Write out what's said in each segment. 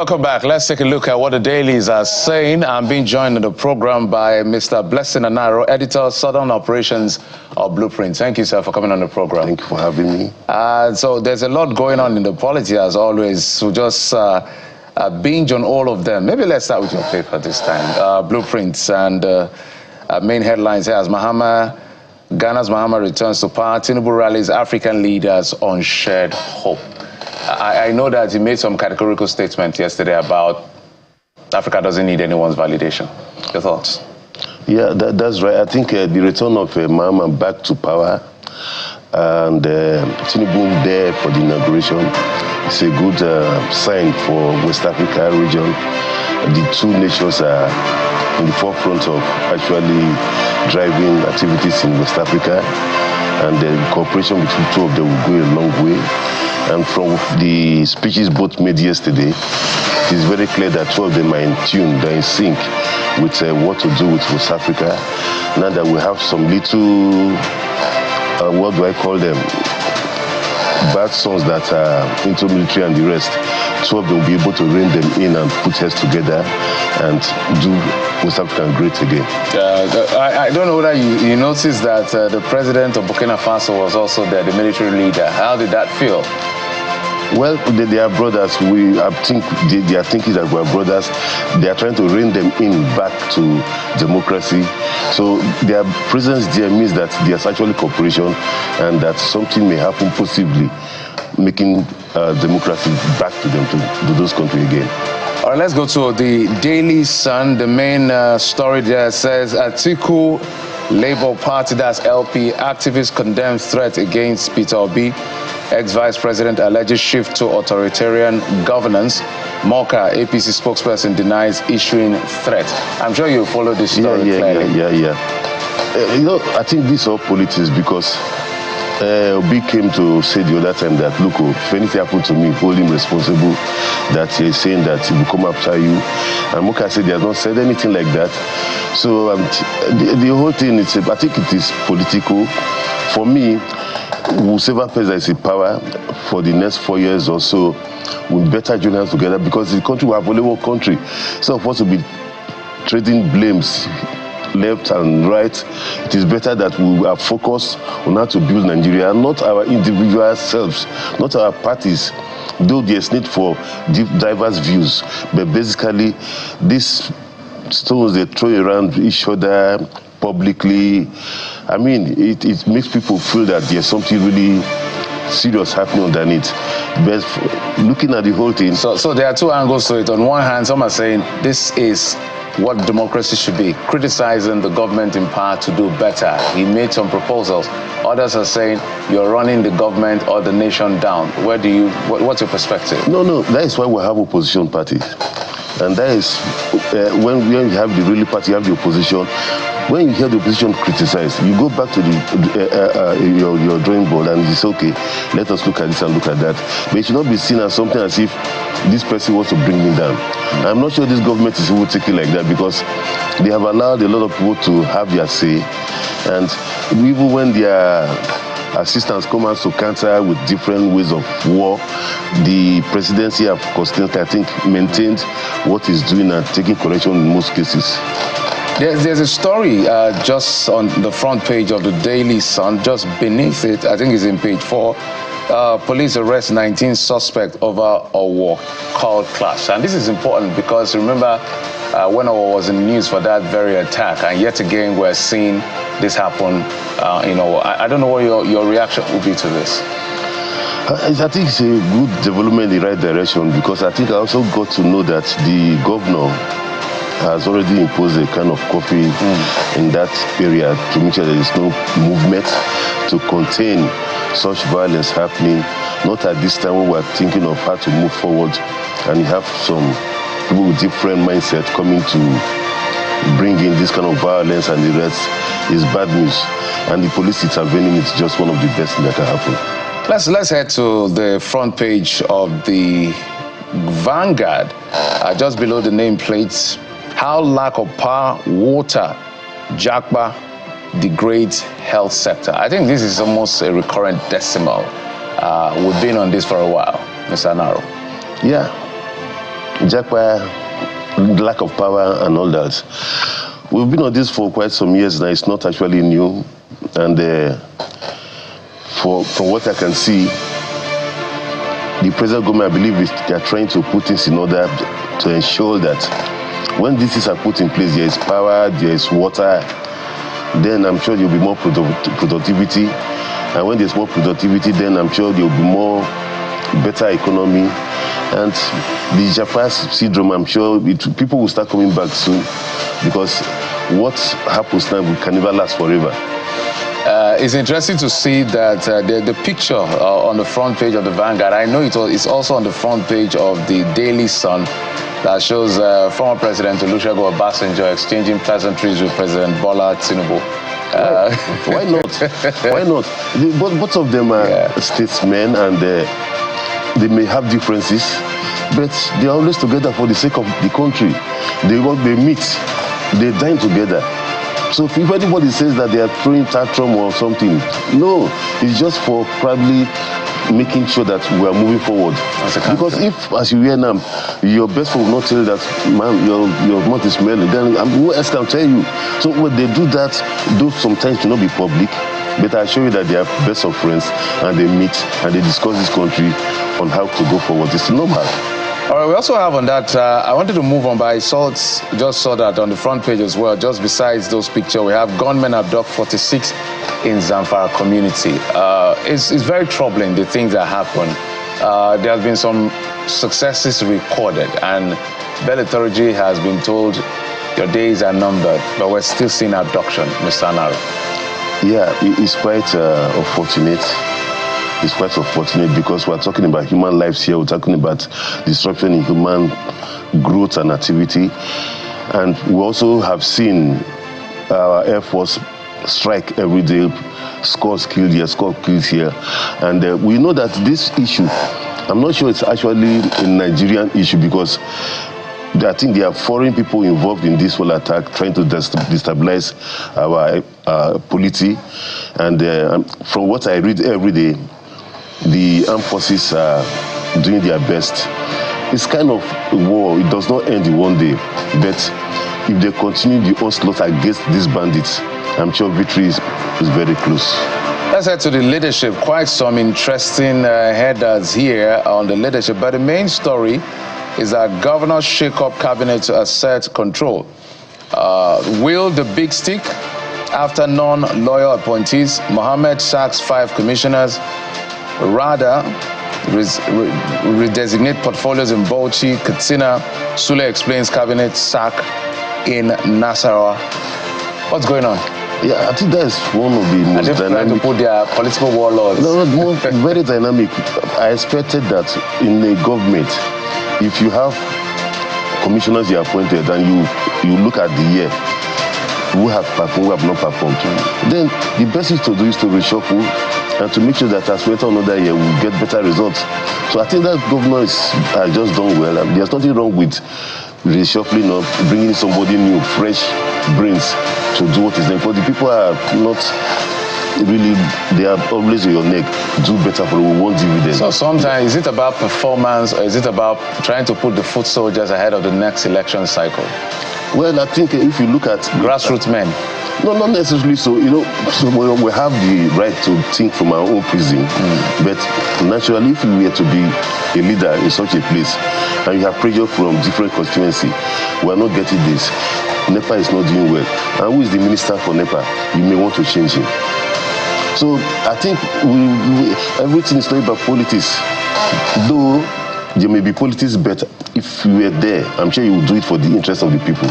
Welcome back. Let's take a look at what the dailies are saying. I'm being joined on the program by Mr. Blessing Anaro, editor, Southern Operations of Blueprint. Thank you, sir, for coming on the program. Thank you for having me. So there's a lot going on in the politics, as always. So just binge on all of them. Maybe let's start with your paper this time, Blueprints, and main headlines here as Ghana's Mahama returns to power. Tinubu rallies African leaders on shared hope. I know that he made some categorical statement yesterday about Africa doesn't need anyone's validation. Your thoughts? Yeah, that's right. I think the return of Mahama back to power and Tinubu there for the inauguration is a good sign for West Africa region. The two nations are in the forefront of actually driving activities in West Africa, and the cooperation between two of them will go a long way. And from the speeches both made yesterday, it is very clear that two of them are in tune, they're in sync with what to do with West Africa. Now that we have some little, what do I call them, bad sons that are into military and the rest, two of them will be able to rein them in and put heads together and do West Africa great again. I don't know whether you noticed that the president of Burkina Faso was also there, the military leader. How did that feel? Well, they are brothers. I think they are thinking that we're brothers. They are trying to rein them in back to democracy. So their presence there means that there's actually cooperation and that something may happen possibly, making democracy back to them, to those countries again. All right, let's go to the Daily Sun. The main story there says Atiku, Labour Party, that's LP, activists condemn threat against Peter Obi. Ex-Vice President alleges shift to authoritarian governance. Moka, APC spokesperson, denies issuing threat. I'm sure you follow this story clearly. I think this is all politics because Obi came to say the other time that, look, if anything happened to me, hold him responsible, that he's saying that he will come after you. And Moka said he has not said anything like that. So the whole thing, I think it is political. For me, whoever pays in power for the next 4 years or so will better join us together because the country will have only one country. So for us to be trading blames left and right, it is better that we are focused on how to build Nigeria, not our individual selves, not our parties, though there's need for diverse views. But basically, these stones they throw around each other publicly, I mean, it makes people feel that there's something really serious happening underneath. But looking at the whole thing... So there are two angles to it. On one hand, some are saying this is what democracy should be, criticizing the government in power to do better. He made some proposals. Others are saying you're running the government or the nation down. What's your perspective? No, that is why we have opposition parties. And that is when you have the ruling party, you have the opposition. When you hear the opposition criticize, you go back to your drawing board and you say, okay, let us look at this and look at that. But it should not be seen as something as if this person wants to bring me down. I'm not sure this government is even taking like that because they have allowed a lot of people to have their say. And even when their assistants come out to counter with different ways of war, the presidency have constantly, I think, maintained what it's doing and taking correction in most cases. There's a story just on the front page of the Daily Sun, just beneath it, I think it's in page 4. Police arrest 19 suspects over a war-called clash. And this is important because remember when I was in the news for that very attack, and yet again we're seeing this happen. I don't know what your reaction would be to this. I think it's a good development in the right direction because I think I also got to know that the governor has already imposed a kind of curfew in that area to make sure there is no movement to contain such violence happening. Not at this time when we're thinking of how to move forward and you have some people with different mindset coming to bring in this kind of violence and the rest is bad news. And the police intervening is just one of the best things that can happen. Let's head to the front page of the Vanguard, just below the nameplates. How lack of power, water, Jagba degrades health sector. I think this is almost a recurrent decimal. We've been on this for a while, Mr. Anaro. Yeah. Japa, lack of power and all that. We've been on this for quite some years now. It's not actually new. And from what I can see, the present government, I believe, they are trying to put things in order to ensure that when these things are put in place, there is power, there is water, then I'm sure there will be more productivity. And when there's more productivity, then I'm sure there will be more better economy. And the Japanese syndrome, I'm sure people will start coming back soon, because what happens now can never last forever. It's interesting to see that the picture on the front page of the Vanguard, I know it's also on the front page of the Daily Sun, that shows former President Olusegun Obasanjo exchanging pleasantries with President Bola Tinubu. Why not? Why not? Both of them are statesmen, and they may have differences, but they are always together for the sake of the country. They meet, they dine together. So if anybody says that they are throwing tantrum or something, no, it's just for probably making sure that we are moving forward. Because if, as you hear now, your best friend will not tell you that, man, your mouth is smelling, then who else can tell you? So when they do that, those sometimes will not be public, but I assure you that they are best of friends, and they meet and they discuss this country on how to go forward. It's normal. All right, we also have on that, I wanted to move on, but I just saw that on the front page as well. Just besides those pictures, we have gunmen abduct 46 in Zamfara community. It's very troubling, the things that happen. There have been some successes recorded, and Bell Authority has been told your days are numbered, but we're still seeing abduction, Mr. Anaro. Yeah, it's quite unfortunate. It's quite unfortunate, because we're talking about human lives here. We're talking about disruption in human growth and activity. And we also have seen our Air Force strike every day, scores killed here, scores killed here. And we know that this issue, I'm not sure it's actually a Nigerian issue, because I think there are foreign people involved in this whole attack, trying to destabilize our polity. And from what I read every day, the armed forces are doing their best. It's kind of a war. It does not end in one day. But if they continue the onslaught against these bandits, I'm sure victory is very close. Let's head to the leadership. Quite some interesting headers here on the leadership. But the main story is that governors shake up cabinet to assert control. Will the big stick? After non-loyal appointees, Mohammed sacks 5 commissioners. Rather, redesignate portfolios in Bauchi, Katsina. Sule explains cabinet sack in Nasarawa. What's going on? Yeah, I think that's one of the most dynamic. To put their political warlords. No, very dynamic. I expected that in a government, if you have commissioners you appointed and you look at the year, who have performed, who have not performed, then the best thing to do is to reshuffle and to make sure that as we enter another year, we'll get better results. So I think that governors are just done well. And there's nothing wrong with reshuffling or bringing somebody new, fresh brains to do what is needed. But the people are not really, they are always on your neck. Do better for we want dividends. So sometimes, is it about performance, or is it about trying to put the foot soldiers ahead of the next election cycle? Well, I think if you look at grassroots men. No, not necessarily so. So we have the right to think from our own prison. But naturally, if we were to be a leader in such a place, and you have pressure from different constituency, we are not getting this. NEPA is not doing well. And who is the minister for NEPA? You may want to change him. So I think everything is not about politics. Though there may be politics, but if you were there, I'm sure you would do it for the interest of the people.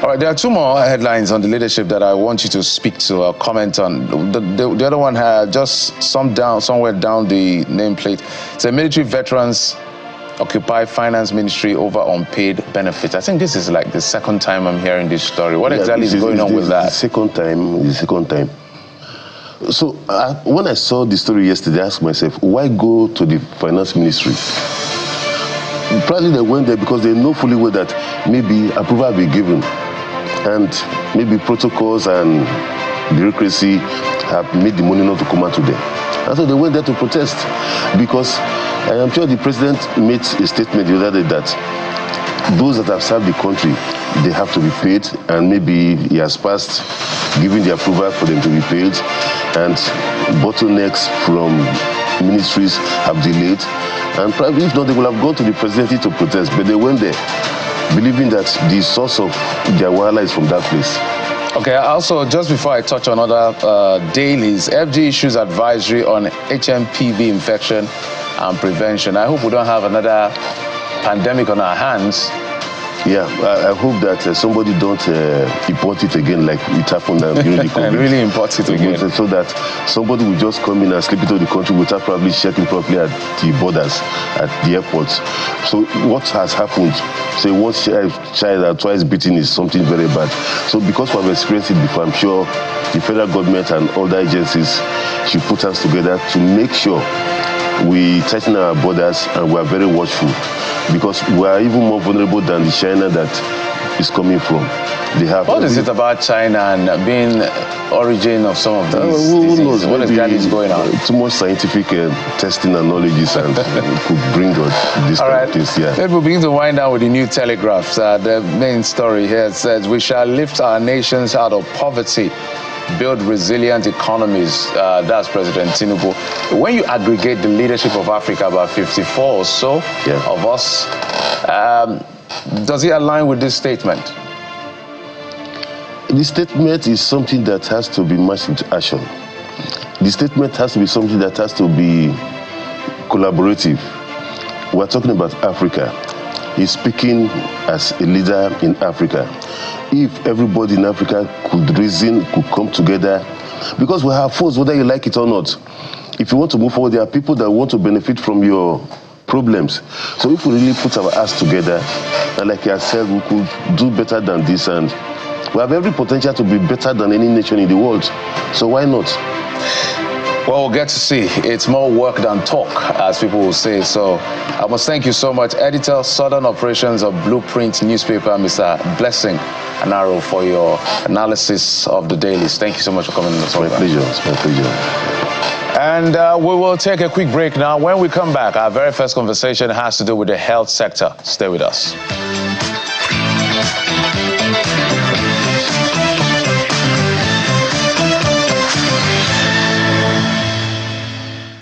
All right, there are 2 more headlines on the leadership that I want you to speak to or comment on. The other one had just somewhere down the nameplate. It's a military veterans occupy finance ministry over unpaid benefits. I think this is like the second time I'm hearing this story. What exactly is going on with that? The second time. So when I saw the story yesterday, I asked myself, why go to the finance ministry? Probably they went there because they know fully well that maybe approval will be given, and maybe protocols and bureaucracy have made the money not to come out to them. And so they went there to protest, because I am sure the president made a statement the other day that those that have served the country, they have to be paid, and maybe he has passed, giving the approval for them to be paid, and bottlenecks from ministries have delayed, and probably if not, they will have gone to the presidency to protest, but they went there, believing that the source of their wahala is from that place. Okay, also, just before I touch on other dailies, FG issues advisory on HMPV infection and prevention. I hope we don't have another pandemic on our hands. Yeah, I hope that somebody don't import it again like it happened during the COVID. And really import it again. So that somebody will just come in and slip into the country without probably checking properly at the borders, at the airports. So what has happened, say once child or twice beaten is something very bad. So because we have experienced it before, I'm sure the federal government and other agencies should put us together to make sure we tighten our borders and we are very watchful, because we are even more vulnerable than the China that is coming from. They have. What is it about China and being origin of some of these diseases? What is going on? Too much scientific testing and knowledge and could bring us this kind of things. Yeah. Let me begin to wind down with the New Telegraph. The main story here says, we shall lift our nations out of poverty, build resilient economies. That's President Tinubu. When you aggregate the leadership of Africa, about 54 or so of us, does it align with this statement? The statement is something that has to be matched into action. The statement has to be something that has to be collaborative. We're talking about Africa. He's speaking as a leader in Africa. If everybody in Africa could reason, could come together, because we have foes, whether you like it or not. If you want to move forward, there are people that want to benefit from your problems. So if we really put our ass together, and like I said, we could do better than this, and we have every potential to be better than any nation in the world. So why not? Well, we'll get to see. It's more work than talk, as people will say. So I must thank you so much, Editor, Southern Operations of Blueprint newspaper, Mr. Blessing Anaro, for your analysis of the dailies. Thank you so much for coming on the program. My pleasure. It's my pleasure. And we will take a quick break now. When we come back, our very first conversation has to do with the health sector. Stay with us.